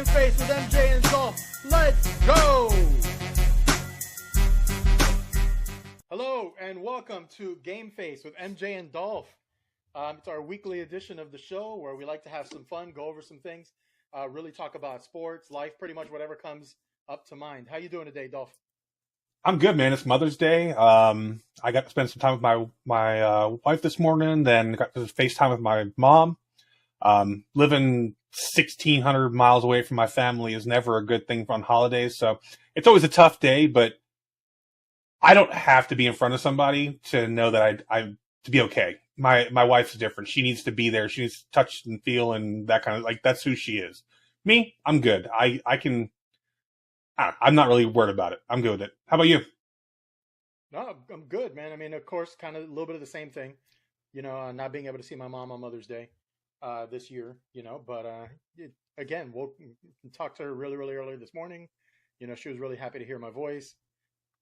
GameFace with MJ and Dolph. Let's go! Hello and welcome to GameFace with MJ and Dolph. It's our weekly edition of the show where we like to have some fun, go over some things, really talk about sports, life, pretty much whatever comes up to mind. How you doing today, Dolph? I'm good, man. It's Mother's Day. I got to spend some time with my wife this morning, then got to FaceTime with my mom. Living 1,600 miles away from my family is never a good thing on holidays, so it's always a tough day, but I don't have to be in front of somebody to know that I to be okay. My wife's different. She needs to be there. She needs to touch and feel and that kind of, like, that's who she is. Me, I'm good. I'm not really worried about it. I'm good with it. How about you? No, I'm good, man. I mean, of course, kind of a little bit of the same thing, not being able to see my mom on Mother's Day this year, but again, we'll talk to her really, really early this morning. She was really happy to hear my voice.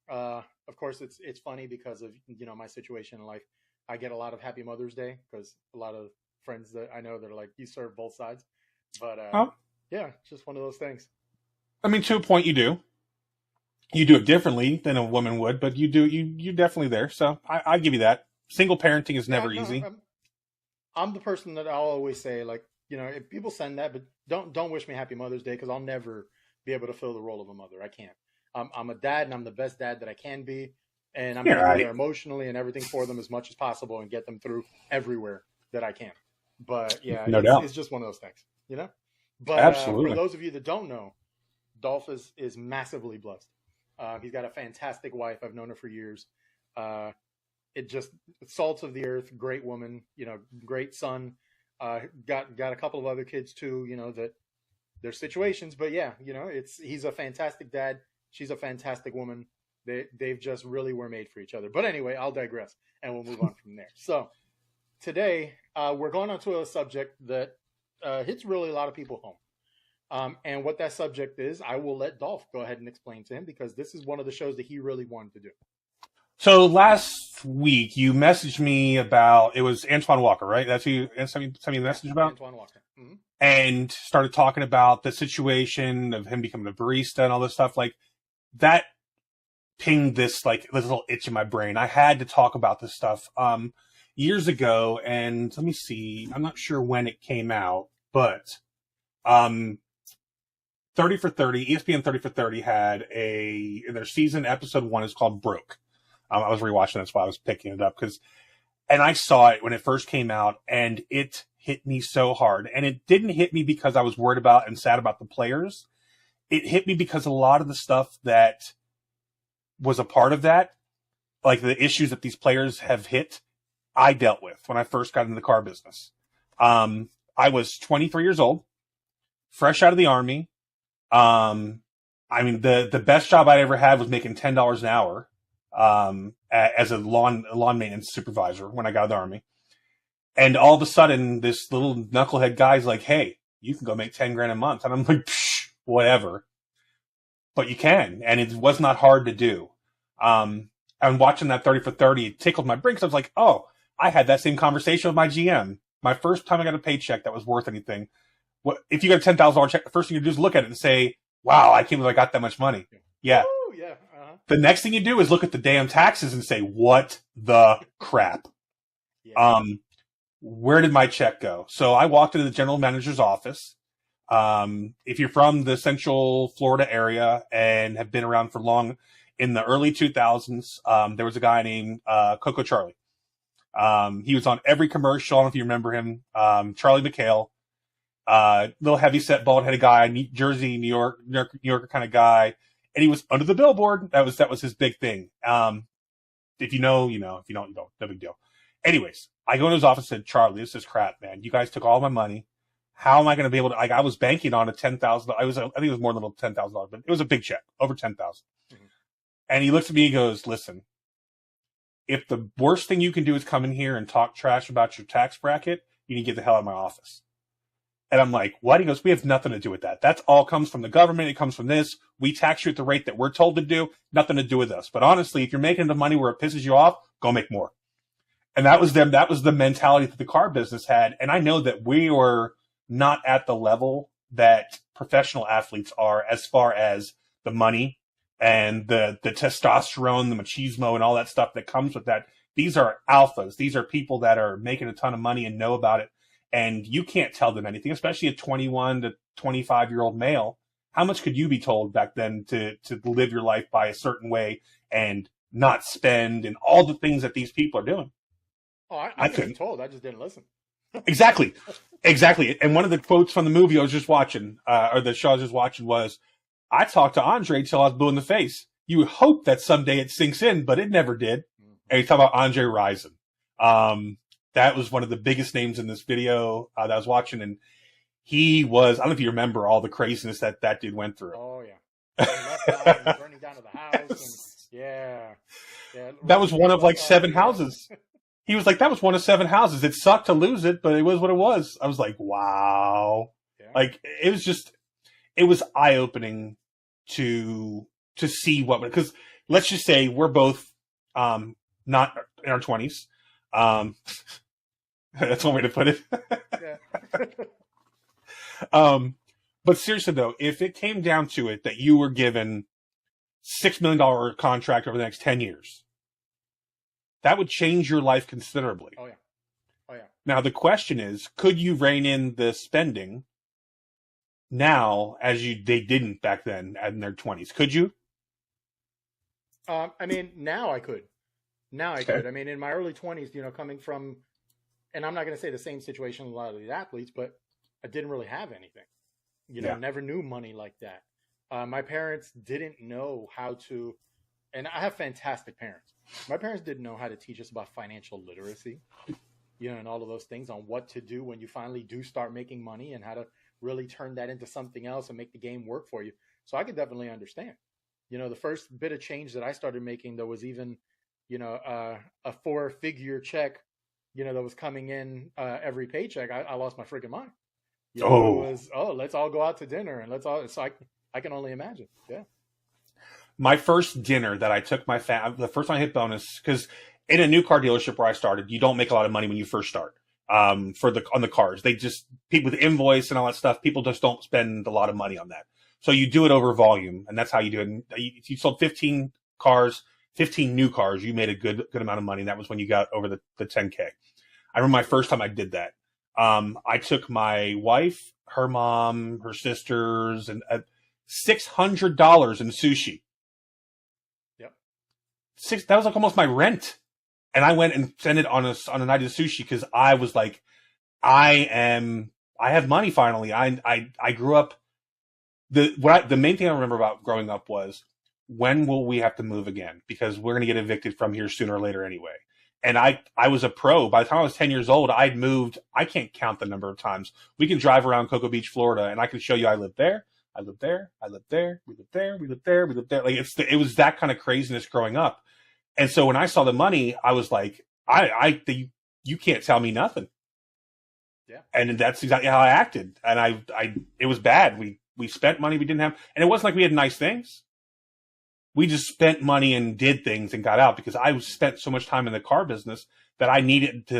Of course, it's funny because of, my situation in life. I get a lot of Happy Mother's Day because a lot of friends that I know that are like, you serve both sides. But yeah, it's just one of those things. I mean, to a point, you do. You do it differently than a woman would, but you're definitely there. So I give you that. Single parenting is never easy. I'm the person that I'll always say, like, if people send that, but don't wish me Happy Mother's Day because I'll never be able to fill the role of a mother. I can't. I'm a dad, and I'm the best dad that I can be, and I'm going to be there emotionally and everything for them as much as possible and get them through everywhere that I can. But yeah, no doubt. It's just one of those things, But absolutely. For those of you that don't know, Dolph is massively blessed. He's got a fantastic wife. I've known her for years. It just salts of the earth, great woman, great son. Got a couple of other kids too, that there's situations, but yeah, he's a fantastic dad. She's a fantastic woman. They've just really were made for each other. But anyway, I'll digress and we'll move on from there. So today we're going on to a subject that hits really a lot of people home. And what that subject is, I will let Dolph go ahead and explain to him because this is one of the shows that he really wanted to do. So last week you messaged me about, it was Antoine Walker, right? That's who you sent me a message about? Antoine Walker. Mm-hmm. And started talking about the situation of him becoming a barista and all this stuff. Like, that pinged this little itch in my brain. I had to talk about this stuff years ago, and let me see. I'm not sure when it came out, but 30 for 30, ESPN 30 for 30 had in their season, episode 1 is called Broke. I was rewatching, that's why I was picking it up, and I saw it when it first came out, and it hit me so hard. And it didn't hit me because I was worried about and sad about the players. It hit me because a lot of the stuff that was a part of that, like the issues that these players have hit, I dealt with when I first got into the car business. I was 23 years old, fresh out of the Army. I mean, the best job I ever had was making $10 an hour as a lawn maintenance supervisor when I got out of the Army. And all of a sudden, this little knucklehead guy's like, hey, you can go make 10 grand a month. And I'm like, psh, whatever. But you can. And it was not hard to do. And watching that 30 for 30, it tickled my brain because I was like, oh, I had that same conversation with my GM. My first time I got a paycheck that was worth anything. If you got a $10,000 check, the first thing you do is look at it and say, wow, I can't believe I got that much money. Yeah. Ooh, yeah. Uh-huh. The next thing you do is look at the damn taxes and say, what the crap? Yeah. Where did my check go? So I walked into the general manager's office. If you're from the Central Florida area and have been around for long, in the early 2000s, there was a guy named Coco Charlie. He was on every commercial. I don't know if you remember him. Charlie McHale, little heavy-set, bald-headed guy, Jersey, New Yorker kind of guy, and he was under the billboard. That was his big thing. If you know, you know. If you don't, you don't. No big deal. Anyways, I go into his office and said, Charlie, this is crap, man. You guys took all my money. How am I going to be able to? I was banking on a $10,000. I think it was more than $10,000, but it was a big check, over $10,000. Mm-hmm. And he looks at me and goes, listen, if the worst thing you can do is come in here and talk trash about your tax bracket, you need to get the hell out of my office. And I'm like, what? He goes, we have nothing to do with that. That's all comes from the government. It comes from this. We tax you at the rate that we're told to do. Nothing to do with us. But honestly, if you're making the money where it pisses you off, go make more. And that was them. That was the mentality that the car business had. And I know that we were not at the level that professional athletes are as far as the money and the testosterone, the machismo, and all that stuff that comes with that. These are alphas. These are people that are making a ton of money and know about it. And you can't tell them anything, especially a 21 to 25-year-old male. How much could you be told back then to live your life by a certain way and not spend and all the things that these people are doing? Oh, I couldn't. Told. I just didn't listen. Exactly. And one of the quotes from the movie I was just watching, or the show I was just watching was, I talked to Andre till I was blue in the face. You hope that someday it sinks in, but it never did. And you talk about Andre Rison. That was one of the biggest names in this video that I was watching. And he was, I don't know if you remember all the craziness that dude went through. Oh, yeah. Burning down to the house. And, yeah. That was one of like 7 houses. He was like, that was one of 7 houses. It sucked to lose it, but it was what it was. I was like, wow. Yeah. Like, it was eye-opening to see what, because let's just say we're both not in our 20s. That's one way to put it. Yeah. But seriously though, if it came down to it that you were given $6 million contract over the next 10 years, that would change your life considerably. Oh yeah. Now the question is, could you rein in the spending now as they didn't back then in their 20s? Could you? I mean, now I could. I could. I mean, in my early 20s, coming from, and I'm not going to say the same situation with a lot of these athletes, but I didn't really have anything. Never knew money like that. My parents didn't know how to, and I have fantastic parents. My parents didn't know how to teach us about financial literacy, and all of those things on what to do when you finally do start making money and how to really turn that into something else and make the game work for you. So I could definitely understand. The first bit of change that I started making, there was even, a 4-figure check, that was coming in every paycheck. I lost my freaking mind. It was, let's all go out to dinner and so I can only imagine. Yeah. My first dinner that I took my the first time I hit bonus, because in a new car dealership where I started, you don't make a lot of money when you first start. On the cars, they just, people with invoice and all that stuff, people just don't spend a lot of money on that. So you do it over volume, and that's how you do it. If you sold 15 cars, 15 new cars, you made a good amount of money. And that was when you got over the 10K. I remember my first time I did that. I took my wife, her mom, her sisters, and $600 in sushi. Yep. That was like almost my rent. And I went and spent it on a night of sushi because I was like, I have money finally. I grew up. The main thing I remember about growing up was, when will we have to move again? Because we're going to get evicted from here sooner or later anyway. And I was a pro. By the time I was 10 years old, I'd moved. I can't count the number of times. We can drive around Cocoa Beach, Florida, and I can show you I lived there. I lived there. I lived there. We lived there. We lived there. We lived there. Like it was that kind of craziness growing up. And so when I saw the money, I was like, you can't tell me nothing. Yeah. And that's exactly how I acted. And it was bad. We spent money we didn't have, and it wasn't like we had nice things. We just spent money and did things and got out because I spent so much time in the car business that I needed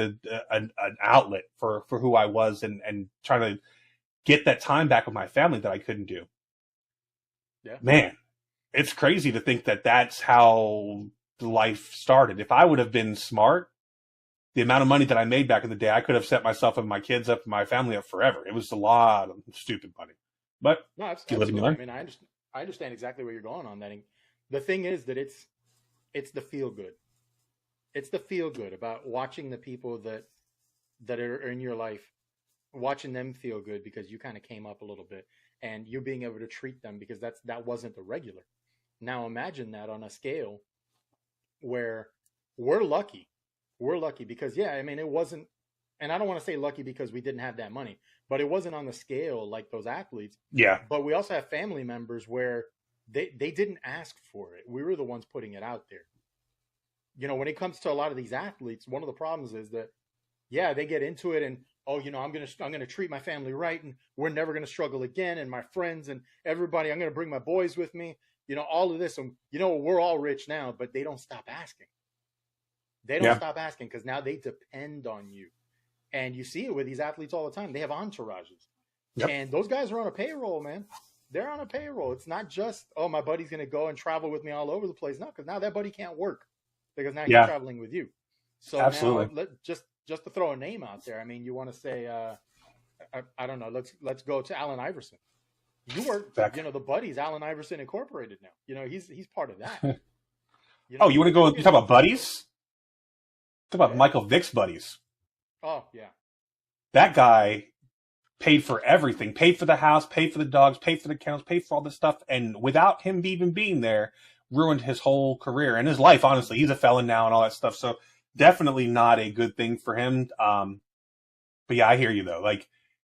an outlet for who I was and trying to get that time back with my family that I couldn't do. Yeah. Man, it's crazy to think that that's how life started. If I would have been smart, the amount of money that I made back in the day, I could have set myself and my kids up and my family up forever. It was a lot of stupid money. But no, absolutely. I mean, I understand exactly where you're going on that. And the thing is that it's the feel good. It's the feel good about watching the people that are in your life, watching them feel good because you kind of came up a little bit and you being able to treat them because that wasn't the regular. Now imagine that on a scale where we're lucky because I mean, it wasn't, and I don't want to say lucky because we didn't have that money, but it wasn't on the scale like those athletes. Yeah. But we also have family members where they didn't ask for it. We were the ones putting it out there. When it comes to a lot of these athletes, one of the problems is that, yeah, they get into it and, I'm going to treat my family right. And we're never going to struggle again. And my friends and everybody, I'm going to bring my boys with me, all of this. And, we're all rich now, but they don't stop asking. They don't stop asking because now they depend on you. And you see it with these athletes all the time. They have entourages. Yep. And those guys are on a payroll, man. They're on a payroll. It's not just, oh, my buddy's going to go and travel with me all over the place. No, because now that buddy can't work because now he's traveling with you. So absolutely. now, just to throw a name out there, I mean, you want to say, I don't know, let's go to Allen Iverson. You work, the buddies, Allen Iverson Incorporated now. He's part of that. You want to go? You talk about buddies? Talk about Michael Vick's buddies. Oh yeah, that guy paid for everything, paid for the house, paid for the dogs, paid for the kennels, paid for all this stuff, and without him even being there, ruined his whole career and his life. Honestly, he's a felon now and all that stuff. So definitely not a good thing for him. But yeah, I hear you though. Like,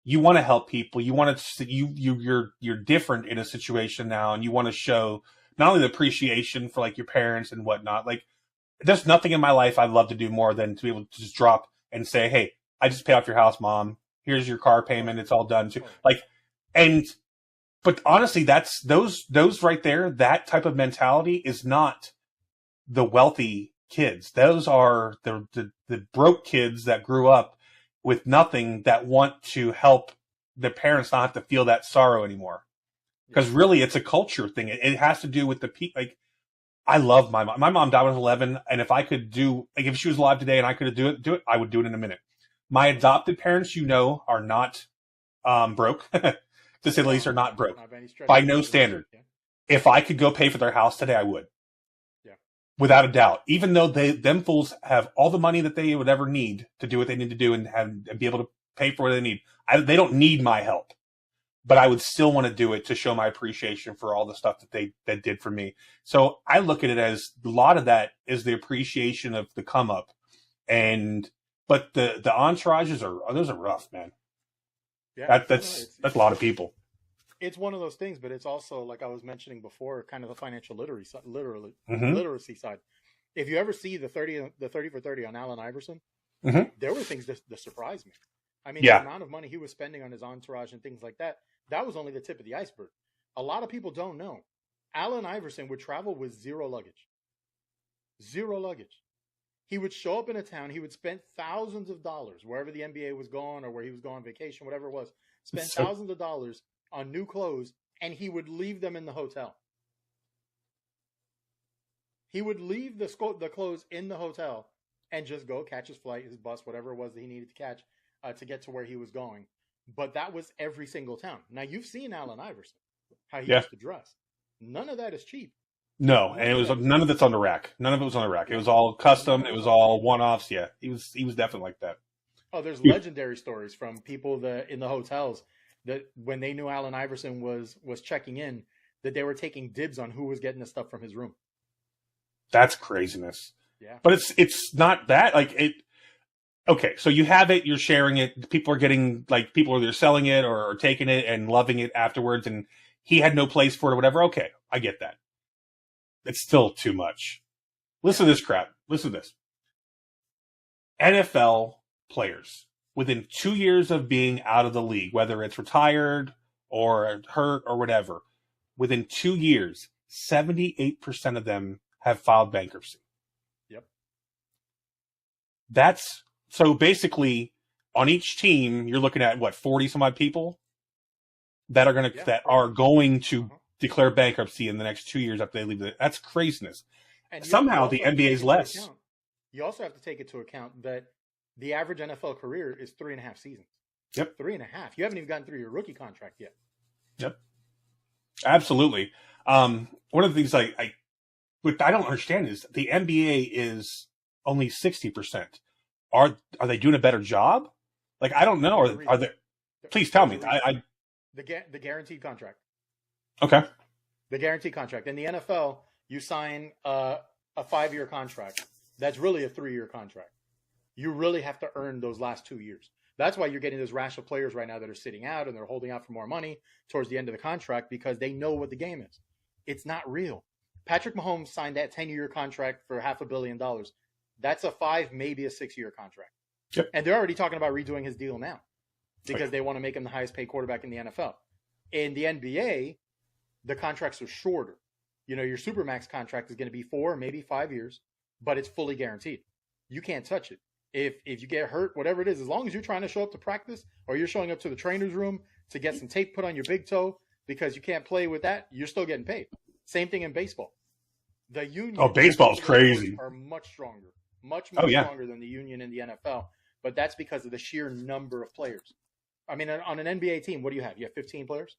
you want to help people. You want to you're different in a situation now, and you want to show not only the appreciation for like your parents and whatnot. Like, there's nothing in my life I'd love to do more than to be able to just drop and say, "Hey, I just paid off your house, Mom. Here's your car payment. It's all done." Too. But honestly, that's those right there. That type of mentality is not the wealthy kids. Those are the broke kids that grew up with nothing, that want to help their parents not have to feel that sorrow anymore. Because really, it's a culture thing. It has to do with the people. Like, I love my mom. My mom died when I was 11, and if I could do, like, if she was alive today and I could do it, I would do it in a minute. My adopted parents, are not broke, to say the least, are not broke by no standard. Yeah. If I could go pay for their house today, I would. Yeah, without a doubt. Even though them fools have all the money that they would ever need to do what they need to do and be able to pay for what they need. They don't need my help. But I would still want to do it to show my appreciation for all the stuff that did for me. So I look at it as a lot of that is the appreciation of the come up, but the entourages those are rough, man. Yeah, that's a lot of people. It's one of those things, but it's also, like I was mentioning before, kind of the financial literacy side. If you ever see the 30 for 30 on Allen Iverson, there were things that surprised me. I mean, the amount of money he was spending on his entourage and things like that, that was only the tip of the iceberg. A lot of people don't know. Allen Iverson would travel with zero luggage. Zero luggage. He would show up in a town. He would spend thousands of dollars wherever the NBA was going or where he was going on vacation, whatever it was. Spend thousands of dollars on new clothes, and he would leave them in the hotel. He would leave the clothes in the hotel and just go catch his flight, his bus, whatever it was that he needed to catch to get to where he was going. But that was every single town. Now, you've seen Allen Iverson, how he used to dress. None of that is cheap. No, and it was none of it's on the rack. None of it was on the rack. It was all custom. It was all one-offs. Yeah, he was definitely like that. Oh, there's legendary stories from people in the hotels that when they knew Allen Iverson was checking in, that they were taking dibs on who was getting the stuff from his room. That's craziness. Yeah, but it's not that like it. Okay, so you have it, you're sharing it. People are getting, like, people are either selling it or taking it and loving it afterwards, and he had no place for it or whatever. Okay, I get that. It's still too much. Listen to this crap. Listen to this. NFL players, within 2 years of being out of the league, whether it's retired or hurt or whatever, within 2 years, 78% of them have filed bankruptcy. Yep. That's... So basically, on each team, you're looking at 40 some odd people that are going to declare bankruptcy in the next 2 years after they leave. That's craziness. And somehow the NBA is less. You also have to take into account that the average NFL career is 3.5 seasons. Yep, 3.5. You haven't even gotten through your rookie contract yet. Yep, absolutely. One of the things what I don't understand is the NBA is only 60%. Are they doing a better job? Like, I don't know. Are they? Please tell me. The guaranteed contract. Okay. The guaranteed contract. In the NFL, you sign a 5-year contract. That's really a 3-year contract. You really have to earn those last 2 years. That's why you're getting this rash of players right now that are sitting out and they're holding out for more money towards the end of the contract because they know what the game is. It's not real. Patrick Mahomes signed that 10-year contract for $500 million. That's a 5, maybe a 6-year contract. Yep. And they're already talking about redoing his deal now because they want to make him the highest paid quarterback in the NFL. In the NBA, the contracts are shorter. Your Supermax contract is going to be 4, maybe 5 years, but it's fully guaranteed. You can't touch it. If you get hurt, whatever it is, as long as you're trying to show up to practice or you're showing up to the trainer's room to get some tape put on your big toe because you can't play with that, you're still getting paid. Same thing in baseball. The union. Oh, baseball's crazy. Are much stronger, much stronger than the union in the NFL. But that's because of the sheer number of players. I mean, on an NBA team, what do you have? You have 15 players.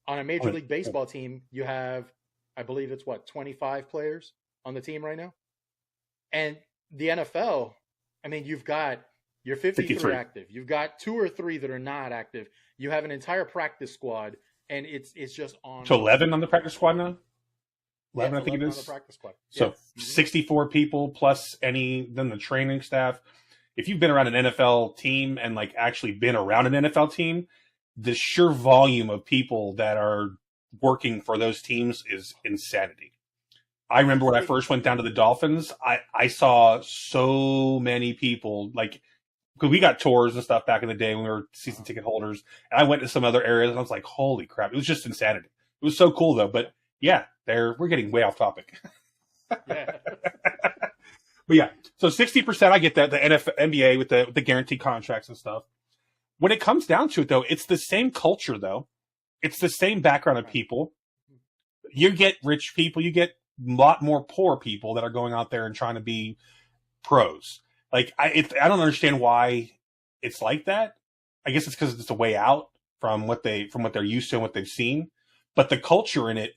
On a Major League Baseball team, you have, I believe it's 25 players on the team right now. And the NFL, I mean, you've got your 53 active. You've got 2 or 3 that are not active. You have an entire practice squad, and it's just on. To 11 on the practice squad now? 11, I think it is. On the practice squad. So 64 people plus then the training staff. If you've been around an NFL team and like actually been around an NFL team, the sheer volume of people that are working for those teams is insanity. I remember when I first went down to the Dolphins, I saw so many people, like, because we got tours and stuff back in the day when we were season ticket holders, and I went to some other areas and I was like, holy crap. It was just insanity. It was so cool though. But yeah, we're getting way off topic. Yeah. But yeah, so 60%, I get that, the NBA with the guaranteed contracts and stuff. When it comes down to it, though, it's the same culture, though. It's the same background of people. You get rich people, you get a lot more poor people that are going out there and trying to be pros. Like, I don't understand why it's like that. I guess it's because it's a way out from what they're used to and what they've seen. But the culture in it,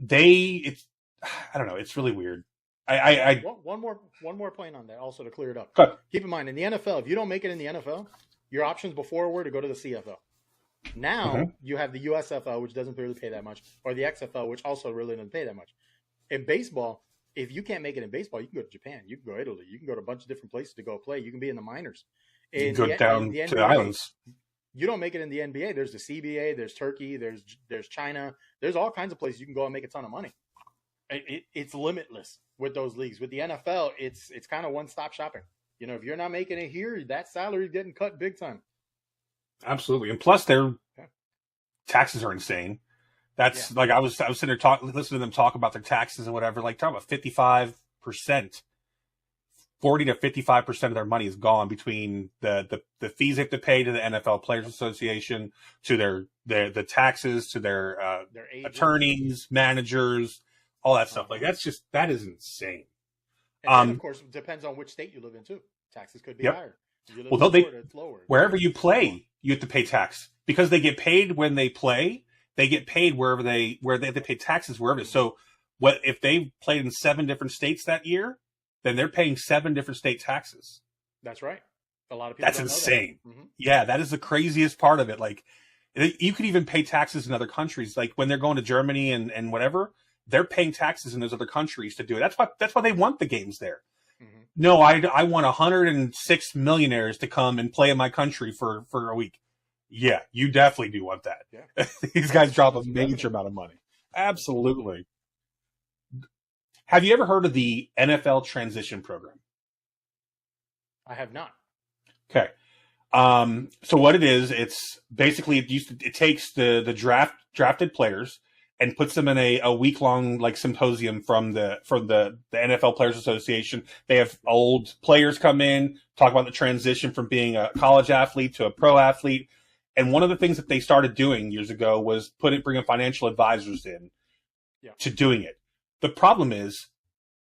I don't know, it's really weird. One more point on that, also to clear it up. Good. Keep in mind, in the NFL, if you don't make it in the NFL, your options before were to go to the CFL. Now you have the USFL, which doesn't really pay that much, or the XFL, which also really doesn't pay that much. In baseball, if you can't make it in baseball, you can go to Japan, you can go to Italy, you can go to a bunch of different places to go play. You can be in the minors. You can go down to the islands. You don't make it in the NBA. There's the CBA, there's Turkey, there's China. There's all kinds of places you can go and make a ton of money. It's limitless with those leagues. With the NFL, it's kind of one-stop shopping. You know, if you're not making it here, that salary's getting cut big time. Absolutely. And plus their taxes are insane. That's like, I was sitting there listening to them talk about their taxes and whatever, like talking about 55%, 40 to 55% of their money is gone between the fees they have to pay to the NFL Players Association, to the taxes, to their attorneys, managers, all that stuff. Like, that is insane. And then, of course, it depends on which state you live in too. Taxes could be higher. If you live in Florida, it's lower. Wherever you play, you have to pay tax because they get paid when they play. They get paid where they have to pay taxes wherever. So, what if they played in 7 different states that year? Then they're paying 7 different state taxes. That's right. A lot of people. That's insane. That. Mm-hmm. Yeah, that is the craziest part of it. Like, you could even pay taxes in other countries. Like when they're going to Germany and whatever, they're paying taxes in those other countries to do it. That's why they want the games there. Mm-hmm. No, I want 106 millionaires to come and play in my country for a week. Yeah, you definitely do want that. Yeah. These guys drop a major amount of money. Absolutely. Have you ever heard of the NFL transition program? I have not. Okay. So what it is, it's basically it takes the drafted players and puts them in a week-long like symposium from the NFL Players Association. They have old players come in, talk about the transition from being a college athlete to a pro athlete. And one of the things that they started doing years ago was bringing financial advisors in to doing it. The problem is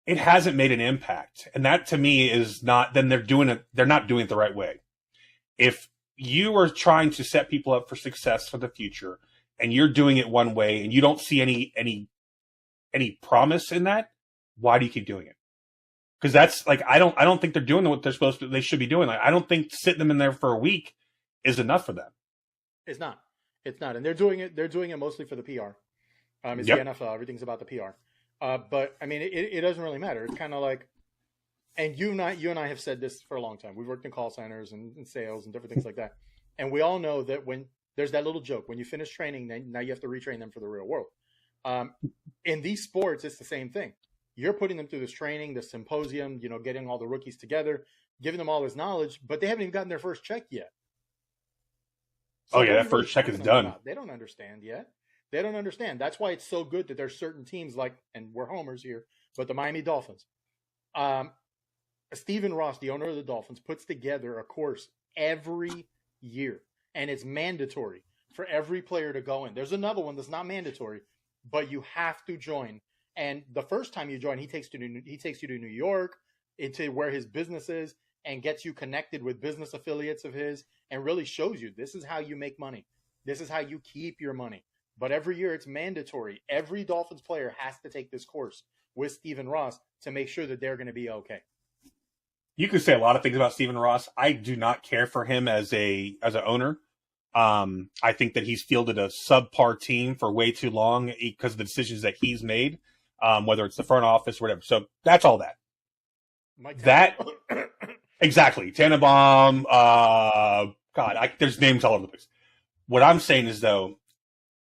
it hasn't made an impact. And that to me is not, then they're not doing it the right way. If you are trying to set people up for success for the future and you're doing it one way and you don't see any promise in that, why do you keep doing it? Because that's like, I don't think they're doing what they should be doing. Like, I don't think sitting them in there for a week is enough for them. It's not. And they're doing it mostly for the PR. It's the NFL. Everything's about the PR. But I mean, it doesn't really matter. It's kind of like, and you and I have said this for a long time. We've worked in call centers and sales and different things like that. And we all know that when there's that little joke, when you finish training, now you have to retrain them for the real world. In these sports, it's the same thing. You're putting them through this training, this symposium, getting all the rookies together, giving them all this knowledge, but they haven't even gotten their first check yet. So that first check is done. They don't understand yet. They don't understand. That's why it's so good that there's certain teams like, and we're homers here, but the Miami Dolphins. Stephen Ross, the owner of the Dolphins, puts together a course every year. and it's mandatory for every player to go in. There's another one that's not mandatory, but you have to join. And the first time you join, he takes you to New York, into where his business is, and gets you connected with business affiliates of his, and really shows you this is how you make money. This is how you keep your money. But every year it's mandatory. Every Dolphins player has to take this course with Stephen Ross to make sure that they're going to be okay. You could say a lot of things about Stephen Ross. I do not care for him as an owner. I think that he's fielded a subpar team for way too long because of the decisions that he's made, whether it's the front office or whatever. So that's all that. Exactly. Tannenbaum. There's names all over the place. What I'm saying is, though,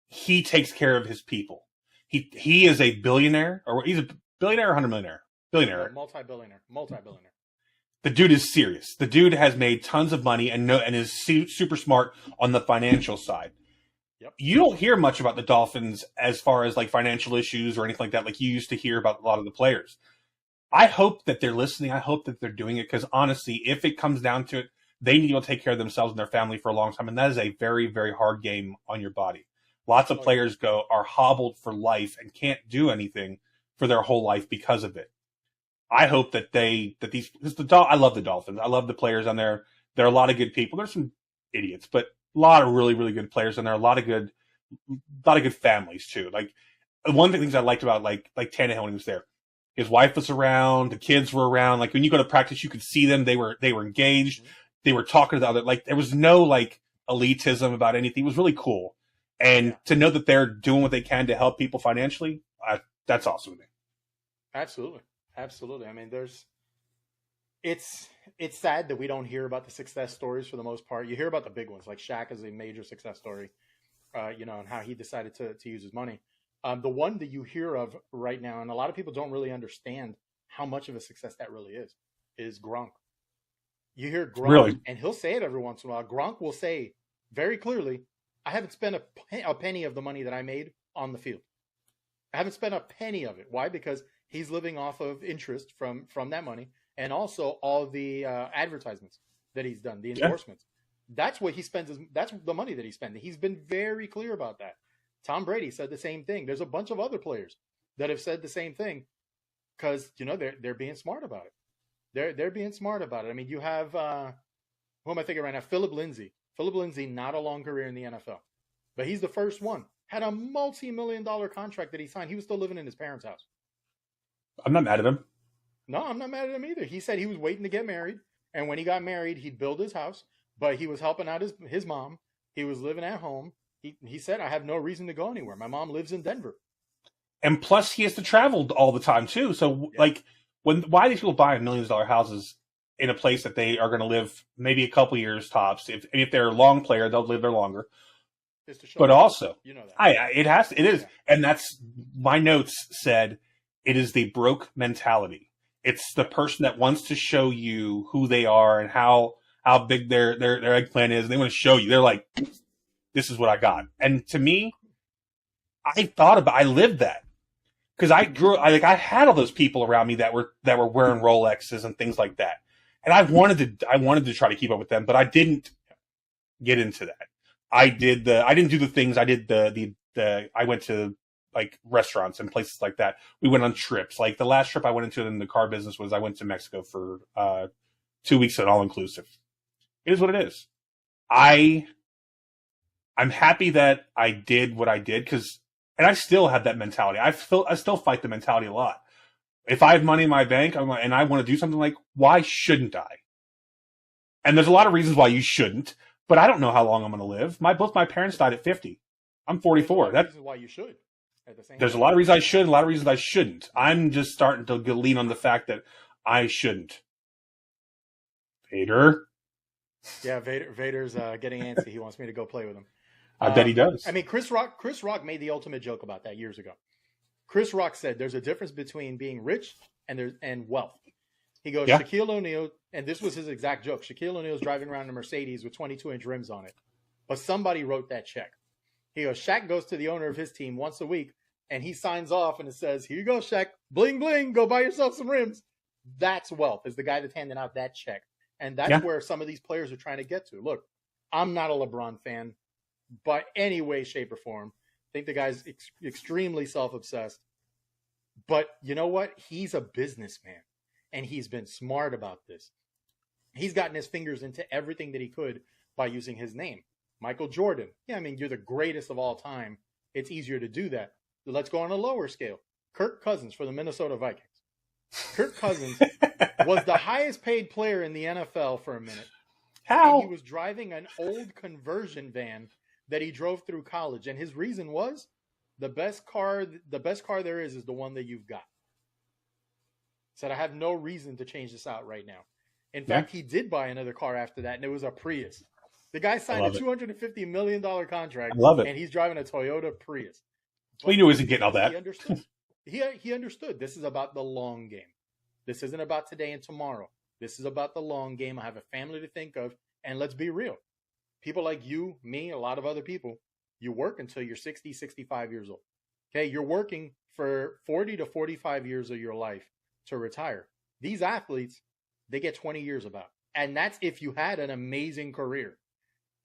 he takes care of his people. He is a billionaire, or he's a billionaire or 100 millionaire? Billionaire. Multi-billionaire. The dude is serious. The dude has made tons of money and is super smart on the financial side. Yep. You don't hear much about the Dolphins as far as like financial issues or anything like that, like you used to hear about a lot of the players. I hope that they're listening. I hope that they're doing it because honestly, if it comes down to it, they need to take care of themselves and their family for a long time. And that is a very, very hard game on your body. Lots of players are hobbled for life and can't do anything for their whole life because of it. I hope that I love the Dolphins. I love the players on there. There are a lot of good people. There's some idiots, but a lot of really, really good players on there. A lot of good families too. Like one of the things I liked about like Tannehill when he was there, his wife was around, the kids were around. Like when you go to practice, you could see them. They were engaged. Mm-hmm. They were talking to the other. Like there was no like elitism about anything. It was really cool. And to know that they're doing what they can to help people financially, that's awesome to me. Absolutely. I mean, it's sad that we don't hear about the success stories for the most part. You hear about the big ones, like Shaq is a major success story, and how he decided to use his money. The one that you hear of right now, and a lot of people don't really understand how much of a success that really is Gronk. You hear Gronk, really? And he'll say it every once in a while. Gronk will say very clearly, I haven't spent a penny of the money that I made on the field. I haven't spent a penny of it. Why? Because he's living off of interest from that money, and also all the advertisements that he's done, the endorsements. Yeah. That's what he spends. That's the money that he's spending. He's been very clear about that. Tom Brady said the same thing. There's a bunch of other players that have said the same thing because they're being smart about it. They're being smart about it. I mean, you have who am I thinking right now? Philip Lindsay. Philip Lindsay, not a long career in the NFL, but he's the first one. Had a multi-million-dollar contract that he signed. He was still living in his parents' house. I'm not mad at him. No, I'm not mad at him either. He said he was waiting to get married, and when he got married, he'd build his house, but he was helping out his mom. He was living at home. He said, I have no reason to go anywhere. My mom lives in Denver. And plus, he has to travel all the time, too. So, why are these people buying millions-dollar houses in a place that they are going to live maybe a couple years tops? If they're a long player, they'll live there longer. But also, that. It is. Yeah. And that's, my notes said, it is the broke mentality. It's the person that wants to show you who they are and how big their eggplant is. And they want to show you. They're like, this is what I got. And to me, I lived that. Because I had all those people around me that were wearing Rolexes and things like that. And I wanted to try to keep up with them, but I didn't get into that. I didn't do the things. I did I went to like restaurants and places like that. We went on trips. Like the last trip I went into in the car business was I went to Mexico for 2 weeks at all inclusive. It is what it is. I'm happy that I did what I did and I still have that mentality. I still fight the mentality a lot. If I have money in my bank and I want to do something, like, why shouldn't I? And there's a lot of reasons why you shouldn't, but I don't know how long I'm going to live. Both my parents died at 50. I'm 44. That's why you should. There's a lot of reasons I should, and a lot of reasons I shouldn't. I'm just starting to lean on the fact that I shouldn't. Vader. Yeah, Vader's getting antsy. He wants me to go play with him. I bet he does. I mean, Chris Rock made the ultimate joke about that years ago. Chris Rock said there's a difference between being rich and wealth. He goes, yeah. Shaquille O'Neal, and this was his exact joke. Shaquille O'Neal's driving around in a Mercedes with 22-inch rims on it. But somebody wrote that check. He goes, Shaq goes to the owner of his team once a week, and he signs off, and it says, here you go, Shaq. Bling, bling. Go buy yourself some rims. That's wealth, is the guy that's handing out that check. And that's where some of these players are trying to get to. Look, I'm not a LeBron fan by any way, shape, or form. I think the guy's extremely self-obsessed. But you know what? He's a businessman, and he's been smart about this. He's gotten his fingers into everything that he could by using his name. Michael Jordan. Yeah, I mean, you're the greatest of all time. It's easier to do that. Let's go on a lower scale. Kirk Cousins for the Minnesota Vikings. Kirk Cousins was the highest paid player in the NFL for a minute. How? And he was driving an old conversion van that he drove through college. And his reason was the best car there is the one that you've got. Said, I have no reason to change this out right now. In fact, he did buy another car after that, and it was a Prius. The guy signed a $250 million contract, I love it. And he's driving a Toyota Prius. Well, he knew he wasn't getting all that. He understood. He understood. This is about the long game. This isn't about today and tomorrow. This is about the long game. I have a family to think of, and let's be real. People like you, me, a lot of other people, you work until you're 60, 65 years old. Okay, you're working for 40 to 45 years of your life to retire. These athletes, they get 20 years about. And that's if you had an amazing career.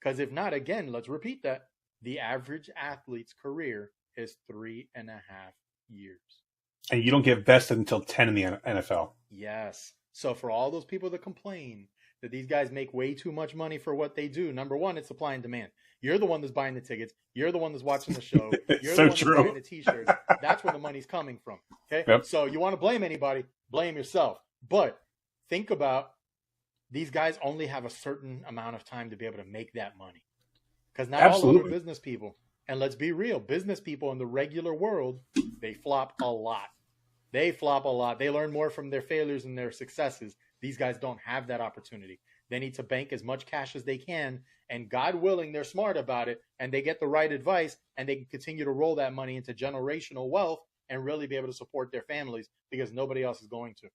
Because if not, again, let's repeat that. The average athlete's career is 3.5 years. And you don't get vested until 10 in the NFL. Yes. So for all those people that complain that these guys make way too much money for what they do, number one, it's supply and demand. You're the one that's buying the tickets. You're the one that's watching the show. You're so the one true. that's buying the T-shirts. That's where the money's coming from. Okay. Yep. So you want to blame anybody, blame yourself. But think about these guys only have a certain amount of time to be able to make that money. Because not all are business people. And let's be real, business people in the regular world, they flop a lot. They flop a lot. They learn more from their failures and their successes. These guys don't have that opportunity. They need to bank as much cash as they can. And God willing, they're smart about it. And they get the right advice. And they can continue to roll that money into generational wealth and really be able to support their families because nobody else is going to.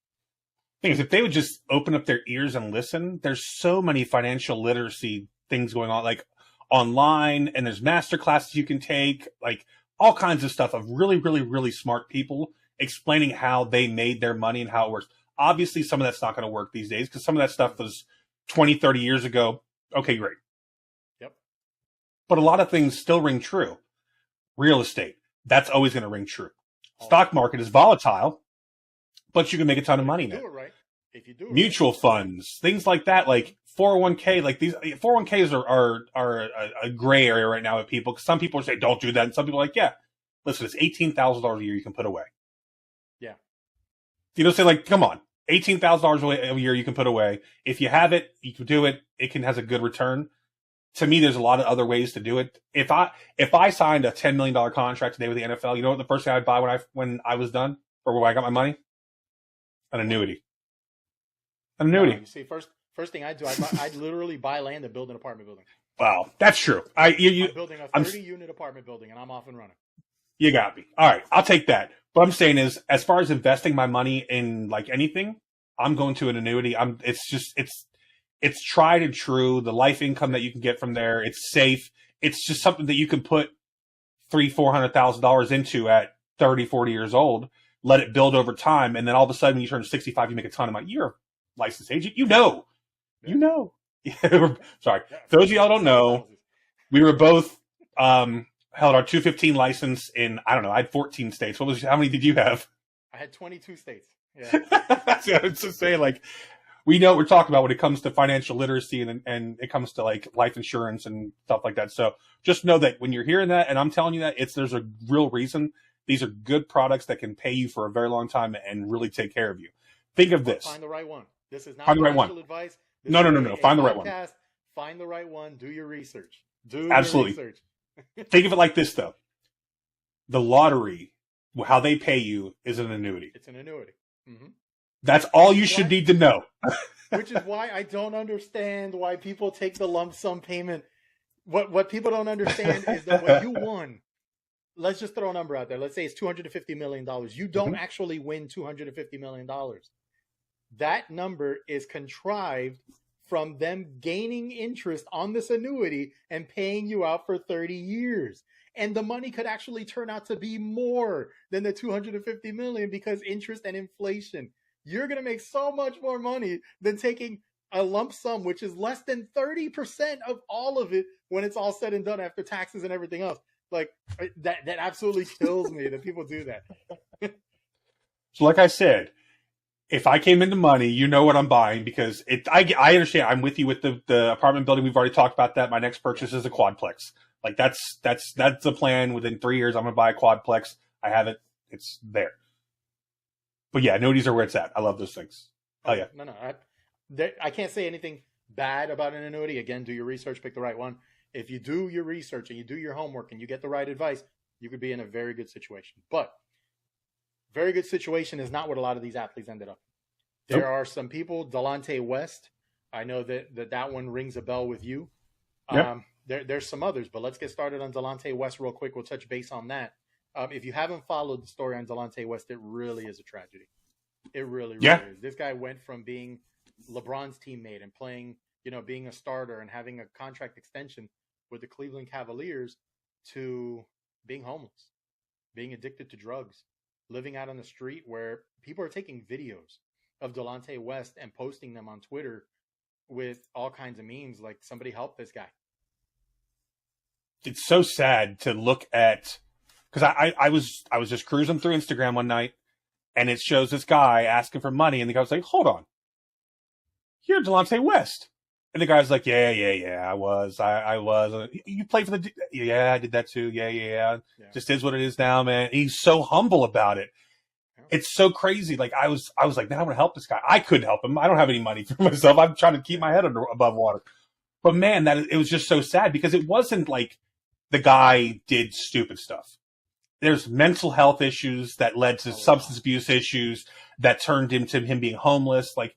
Thing is, if they would just open up their ears and listen, there's so many financial literacy things going on, like online, and there's master classes you can take, like all kinds of stuff of really, really, really smart people explaining how they made their money and how it works. Obviously, some of that's not going to work these days because some of that stuff was 20, 30 years ago. Okay, great. Yep. But a lot of things still ring true. Real estate, that's always going to ring true. Stock market is volatile, but you can make a ton of money now. Do it right. If you do it Mutual funds, things like that, like 401k, like these 401ks are a gray area right now with people. Because some people say don't do that, and some people are like, yeah, listen, it's $18,000 a year you can put away. Yeah. You know, say like, come on, $18,000 a year you can put away. If you have it, you can do it. It has a good return. To me, there's a lot of other ways to do it. If I signed a $10 million contract today with the NFL, you know what the first thing I'd buy when I was done or when I got my money? An annuity. An annuity. You see, first thing I do, I'd literally buy land and build an apartment building. Wow, that's true. I'm building a 30-unit apartment building, and I'm off and running. You got me. All right, I'll take that. What I'm saying is, as far as investing my money in like anything, I'm going to an annuity. It's tried and true. The life income that you can get from there, it's safe. It's just something that you can put $300,000-$400,000 into at 30, 40 years old. Let it build over time, and then all of a sudden, when you turn 65, you make a ton of money. You're a licensed agent. You know. Sorry. For those of y'all don't know, we were both held our 215 license in, I don't know, I had 14 states. How many did you have? I had 22 states. Yeah. That's what I was just saying. Like, we know what we're talking about when it comes to financial literacy and it comes to like life insurance and stuff like that. So just know that when you're hearing that, and I'm telling you that, there's a real reason. These are good products that can pay you for a very long time and really take care of you. Think of this. Find the right one. This is not find the right one. Advice. No. Find the right one. Find the right one. Do your research. Absolutely. Think of it like this, though. The lottery, how they pay you, is an annuity. It's an annuity. Mm-hmm. That's all you should need to know. Which is why I don't understand why people take the lump sum payment. What people don't understand is that when you won, let's just throw a number out there. Let's say it's $250 million. You don't actually win $250 million. That number is contrived from them gaining interest on this annuity and paying you out for 30 years. And the money could actually turn out to be more than the $250 million because interest and inflation. You're going to make so much more money than taking a lump sum, which is less than 30% of all of it when it's all said and done after taxes and everything else. Like that absolutely kills me that people do that. So like I said, if I came into money, you know what I'm buying, because I understand. I'm with you with the apartment building. We've already talked about that. My next purchase is a quadplex. Like that's the plan. Within 3 years, I'm going to buy a quadplex. I have it. It's there. But yeah, annuities are where it's at. I love those things. Oh yeah. No. I can't say anything bad about an annuity. Again, do your research, pick the right one. If you do your research and you do your homework and you get the right advice, you could be in a very good situation. But very good situation is not what a lot of these athletes ended up. There are some people, Delonte West. I know that one rings a bell with you. Yep. There's some others, but let's get started on Delonte West real quick. We'll touch base on that. If you haven't followed the story on Delonte West, it really is a tragedy. It really is. This guy went from being LeBron's teammate and playing, being a starter and having a contract extension with the Cleveland Cavaliers to being homeless, being addicted to drugs, living out on the street where people are taking videos of Delonte West and posting them on Twitter with all kinds of memes like somebody help this guy. It's so sad to look at, because I was just cruising through Instagram one night and it shows this guy asking for money and the guy was like, hold on, you're Delonte West. And the guy's like, yeah, I was. You played for yeah, I did that too. Yeah. Just is what it is now, man. He's so humble about it. It's so crazy. Like I was like, man, I want to help this guy. I couldn't help him. I don't have any money for myself. I'm trying to keep my head above water. But man, it was just so sad because it wasn't like the guy did stupid stuff. There's mental health issues that led to substance abuse issues that turned into him being homeless. Like,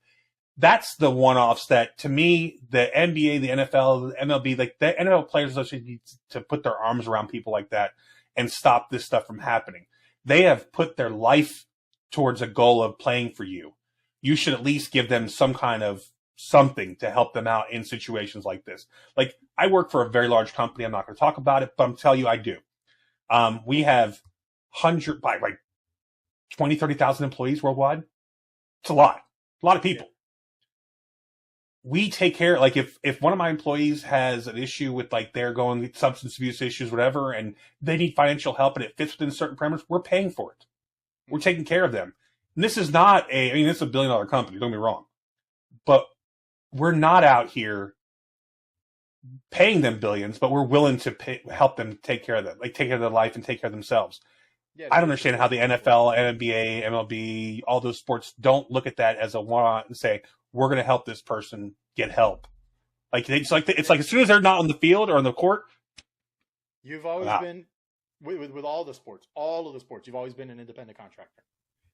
that's the one-offs that, to me, the NBA, the NFL, the MLB, like the NFL Players Association needs to put their arms around people like that and stop this stuff from happening. They have put their life towards a goal of playing for you. You should at least give them some kind of something to help them out in situations like this. Like, I work for a very large company. I'm not going to talk about it, but I'm telling you I do. We have 20, 30,000 employees worldwide. It's a lot of people. We take care, like if one of my employees has an issue with like they're going with substance abuse issues, whatever, and they need financial help and it fits within certain parameters, we're paying for it. We're taking care of them. And this is not this is $1 billion company, don't get me wrong. But we're not out here paying them billions, but we're willing to help them take care of them, like take care of their life and take care of themselves. Yeah, I don't understand how the NFL, NBA, MLB, all those sports don't look at that as a one and say, we're going to help this person get help. Like it's like as soon as they're not on the field or on the court, you've always been with all of the sports, you've always been an independent contractor.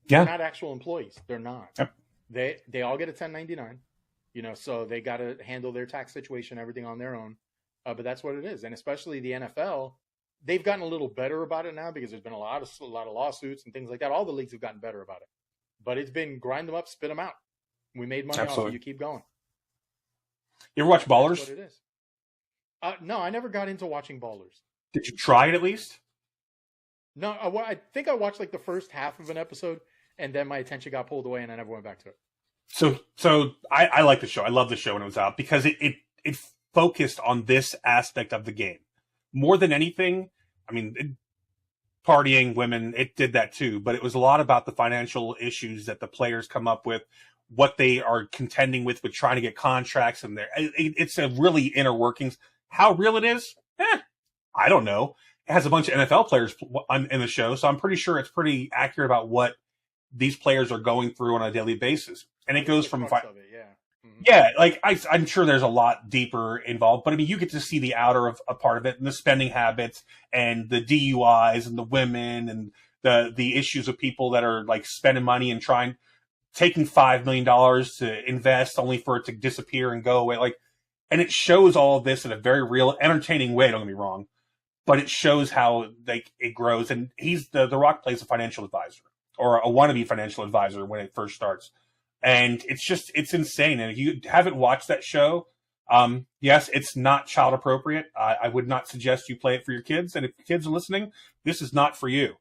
Yeah, they're not actual employees. They're not. Yep. They all get a 1099. So they got to handle their tax situation, everything on their own. But that's what it is, and especially the NFL, they've gotten a little better about it now because there's been a lot of lawsuits and things like that. All the leagues have gotten better about it, but it's been grind them up, spit them out. We made money off it. You keep going. You ever watch Ballers? That's what it is. No, I never got into watching Ballers. Did you try it at least? No, I think I watched like the first half of an episode, and then my attention got pulled away, and I never went back to it. So I like the show. I love the show when it was out because it focused on this aspect of the game more than anything. I mean, partying, women, it did that too, but it was a lot about the financial issues that the players come up with, what they are contending with trying to get contracts, and it's a really inner workings. How real it is? I don't know. It has a bunch of NFL players in the show, so I'm pretty sure it's pretty accurate about what these players are going through on a daily basis. And it goes from like I'm sure there's a lot deeper involved, but I mean, you get to see the outer of a part of it, and the spending habits, and the DUIs, and the women, and the issues of people that are like spending money and taking $5 million to invest only for it to disappear and go away. Like, and it shows all of this in a very real, entertaining way. Don't get me wrong, but it shows how it grows. And The Rock plays a financial advisor, or a wannabe financial advisor when it first starts. And it's insane. And if you haven't watched that show, yes, it's not child appropriate. I would not suggest you play it for your kids. And if your kids are listening, this is not for you.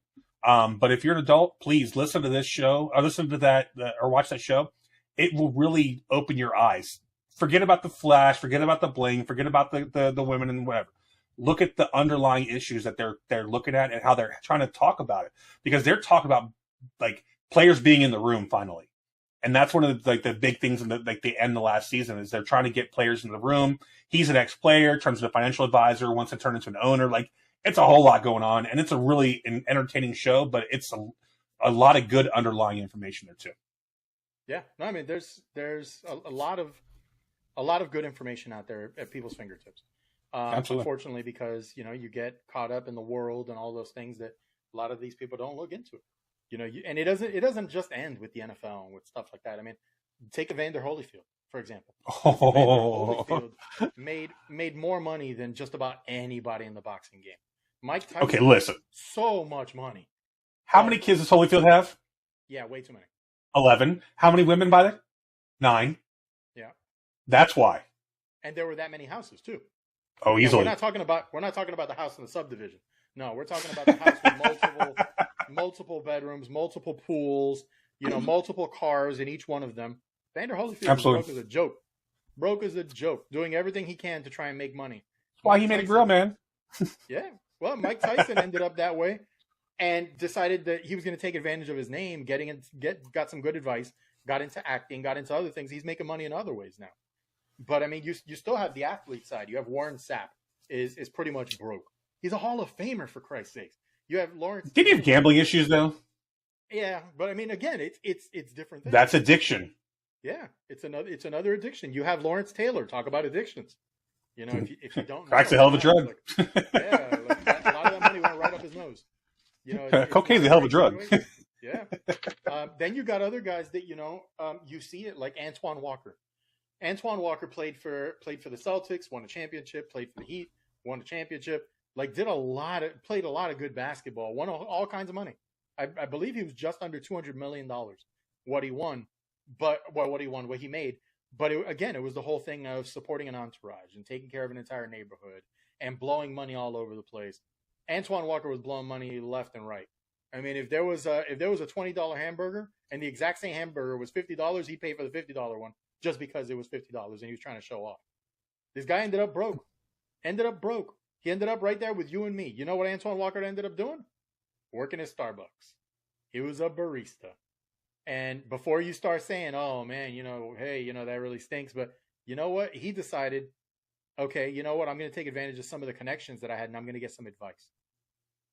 But if you're an adult, please listen to this show, or listen to that, or watch that show. It will really open your eyes Forget about the flash, forget about the bling, forget about the women and whatever. Look at the underlying issues that they're looking at and how they're trying to talk about it, because they're talking about like players being in the room finally. And that's one of the big things in the end of last season is they're trying to get players in the room. He's an ex-player, turns into a financial advisor, wants to turn into an owner. Like, it's a whole lot going on, and it's a really entertaining show, but it's a lot of good underlying information there too. Yeah, no, I mean, there's a lot of good information out there at people's fingertips. Absolutely. Unfortunately, because you get caught up in the world and all those things that a lot of these people don't look into. And it doesn't just end with the NFL and with stuff like that. I mean, take Evander Holyfield, for example. Oh. Evander Holyfield made more money than just about anybody in the boxing game. Mike Tyson. Okay, listen. So much money. How many kids does Holyfield have? Yeah, way too many. 11. How many women by there? 9. Yeah. That's why. And there were that many houses too. Oh, easily. We're not talking about the house in the subdivision. No, we're talking about the house with multiple bedrooms, multiple pools, multiple cars in each one of them. Evander Holyfield is broke as a joke. Broke as a joke, doing everything he can to try and make money. That's why he made a grill, man. Yeah. Well, Mike Tyson ended up that way and decided that he was going to take advantage of his name, got some good advice, got into acting, got into other things. He's making money in other ways now. But I mean, you still have the athlete side. You have Warren Sapp is pretty much broke. He's a Hall of Famer, for Christ's sakes. You have Lawrence. Did he have gambling issues though? Yeah, but I mean, again, it's different things. That's addiction. Yeah, it's another addiction. You have Lawrence Taylor talk about addictions. If you don't, crack's a hell of a drug. A lot of that money went right up his nose. Cocaine's a hell of a drug. Yeah. Then you got other guys that you see it, like Antoine Walker. Antoine Walker played for the Celtics, won a championship, played for the Heat, won a championship. Like, played a lot of good basketball, won all kinds of money. I believe he was just under $200 million what he won, what he made. But it was the whole thing of supporting an entourage and taking care of an entire neighborhood and blowing money all over the place. Antoine Walker was blowing money left and right. I mean, if there was a $20 hamburger and the exact same hamburger was $50, he'd pay for the $50 one just because it was $50 and he was trying to show off. This guy ended up broke. He ended up right there with you and me. You know what Antoine Walker ended up doing? Working at Starbucks. He was a barista. And before you start saying, oh man, hey, that really stinks. But you know what? He decided, okay, you know what? I'm going to take advantage of some of the connections that I had and I'm going to get some advice.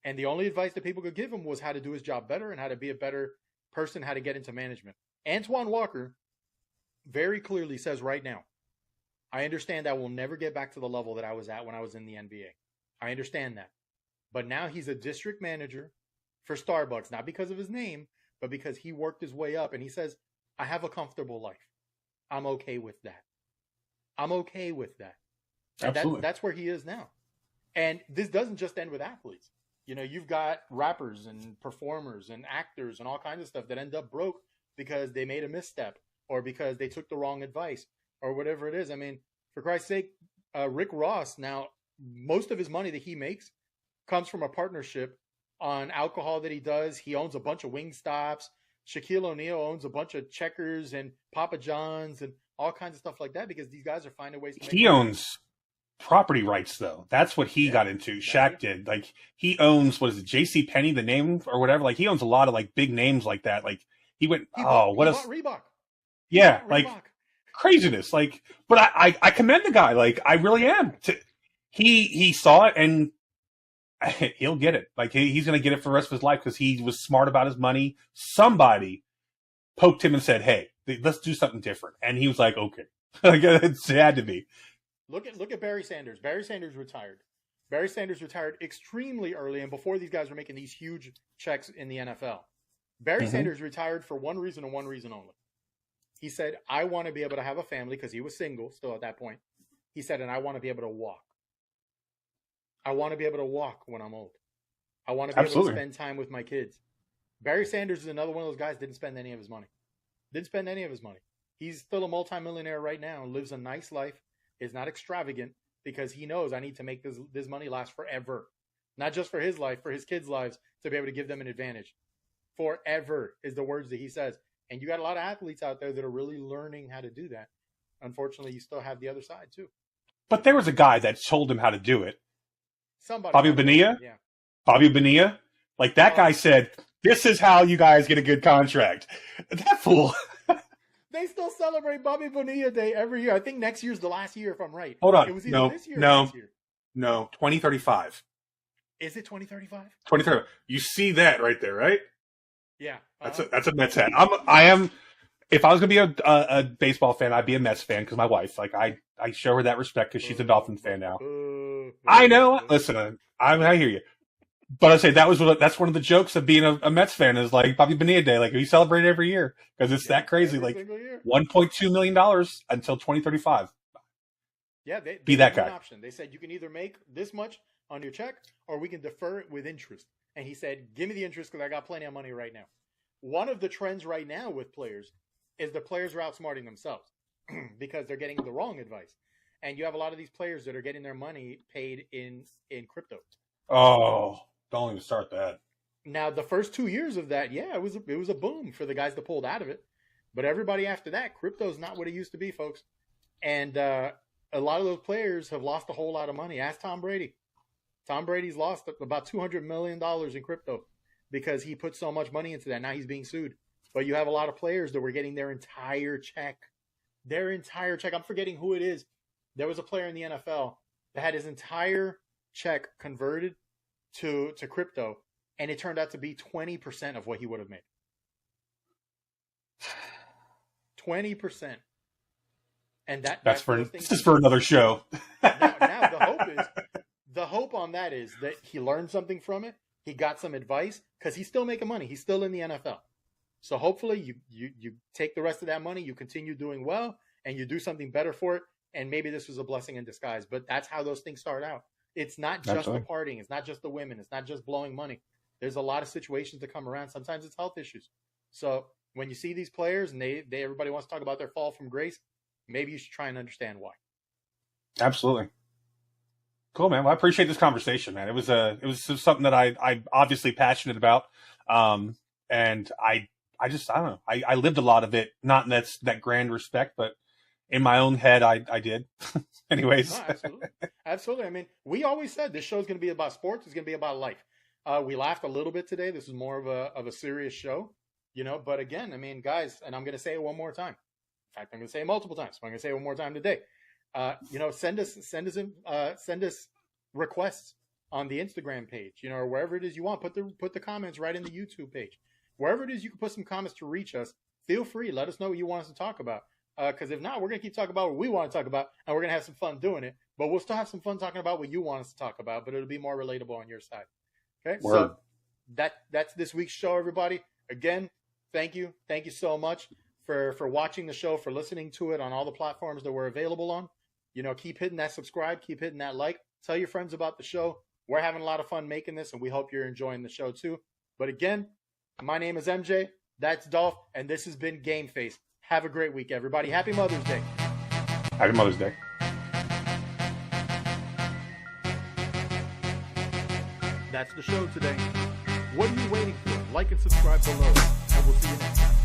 And the only advice that people could give him was how to do his job better and how to be a better person, how to get into management. Antoine Walker very clearly says right now, I understand I will never get back to the level that I was at when I was in the NBA. I understand that. But now he's a district manager for Starbucks, not because of his name, but because he worked his way up. And he says, I have a comfortable life. I'm okay with that. And that's where he is now. And this doesn't just end with athletes. You've got rappers and performers and actors and all kinds of stuff that end up broke because they made a misstep or because they took the wrong advice or whatever it is. I mean, for Christ's sake, Rick Ross, now, most of his money that he makes comes from a partnership on alcohol that he does. He owns a bunch of Wingstops. Shaquille O'Neal owns a bunch of Checkers and Papa John's and all kinds of stuff like that because these guys are finding ways to make money. Owns property rights, though. That's what he got into. Shaq did. Like, he owns, what is it, J.C. Penney, the name or whatever? Like, he owns a lot of, like, big names like that. Like, he bought Reebok. Yeah, like, craziness. Like, but I commend the guy. Like, I really am. He saw it and he'll get it. Like, he's going to get it for the rest of his life because he was smart about his money. Somebody poked him and said, hey, let's do something different. And he was like, okay. Like, it had to be. Look at Barry Sanders. Barry Sanders retired. Barry Sanders retired extremely early and before these guys were making these huge checks in the NFL. Barry Sanders retired for one reason and one reason only. He said, I want to be able to have a family because he was single still at that point. He said, and I want to be able to walk. I want to be able to walk when I'm old. I want to be able to spend time with my kids. Barry Sanders is another one of those guys didn't spend any of his money. He's still a multimillionaire right now and lives a nice life. Is not extravagant because he knows I need to make this money last forever. Not just for his life, for his kids' lives, to be able to give them an advantage. Forever is the words that he says. And you got a lot of athletes out there that are really learning how to do that. unfortunately, you still have the other side too. But there was a guy that told him how to do it. Somebody, Bobby Bonilla? yeah. Bobby Bonilla? Like, that guy said, this is how you guys get a good contract. That fool. They still celebrate Bobby Bonilla Day every year. I think next year's the last year, if I'm right. Hold on. It was either this year or next year. No, 2035. Is it 2035? 2035. You see that right there, right? Yeah. That's a Mets hat. I am. If I was going to be a baseball fan, I'd be a Mets fan because my wife, like, I show her that respect because she's a Dolphin fan now. I know. Listen, I hear you. But I say that's one of the jokes of being a Mets fan is like Bobby Bonilla Day. Like, we celebrate it every year because it's that crazy. Like, $1.2 million until 2035. Yeah, they be that guy. An option. They said you can either make this much on your check or we can defer it with interest. And he said, give me the interest because I got plenty of money right now. One of the trends right now with players is the players are outsmarting themselves because they're getting the wrong advice. And you have a lot of these players that are getting their money paid in crypto. Oh, don't even start that. Now, the first 2 years of that, yeah, it was a boom for the guys that pulled out of it. But everybody after that, crypto's not what it used to be, folks. And a lot of those players have lost a whole lot of money. Ask Tom Brady. Tom Brady's lost about $200 million in crypto because he put so much money into that. Now he's being sued. But you have a lot of players that were getting their entire check. Their entire check. I'm forgetting who it is. There was a player in the NFL that had his entire check converted to crypto, and it turned out to be 20% of what he would have made. 20%. And this is for another show. now the hope on that is that he learned something from it. He got some advice because he's still making money. He's still in the NFL. So hopefully you take the rest of that money, you continue doing well, and you do something better for it. And maybe this was a blessing in disguise, but that's how those things start out. It's not just the partying. It's not just the women. It's not just blowing money. There's a lot of situations that come around. Sometimes it's health issues. So when you see these players and everybody wants to talk about their fall from grace, maybe you should try and understand why. Absolutely. Cool, man. Well, I appreciate this conversation, man. It was something that I'm obviously passionate about. And I don't know. I lived a lot of it, not in that grand respect, but in my own head, I did. Anyways. No, absolutely. Absolutely. I mean, we always said this show is going to be about sports. It's going to be about life. We laughed a little bit today. This is more of a serious show, but again, I mean, guys, and I'm going to say it one more time. In fact, I'm going to say it multiple times. So I'm going to say it one more time today. Send us requests on the Instagram page, or wherever it is you want. Put the comments right in the YouTube page. Wherever it is you can put some comments to reach us, feel free. Let us know what you want us to talk about. Because if not, we're going to keep talking about what we want to talk about, and we're going to have some fun doing it. But we'll still have some fun talking about what you want us to talk about, but it'll be more relatable on your side. Okay? Word. So that's this week's show, everybody. Again, thank you. Thank you so much for watching the show, for listening to it on all the platforms that we're available on. Keep hitting that subscribe, keep hitting that like. Tell your friends about the show. We're having a lot of fun making this, and we hope you're enjoying the show too. But again, my name is MJ. That's Dolph, and this has been GameFace. Have a great week, everybody. Happy Mother's Day. Happy Mother's Day. That's the show today. What are you waiting for? Like and subscribe below, and we'll see you next time.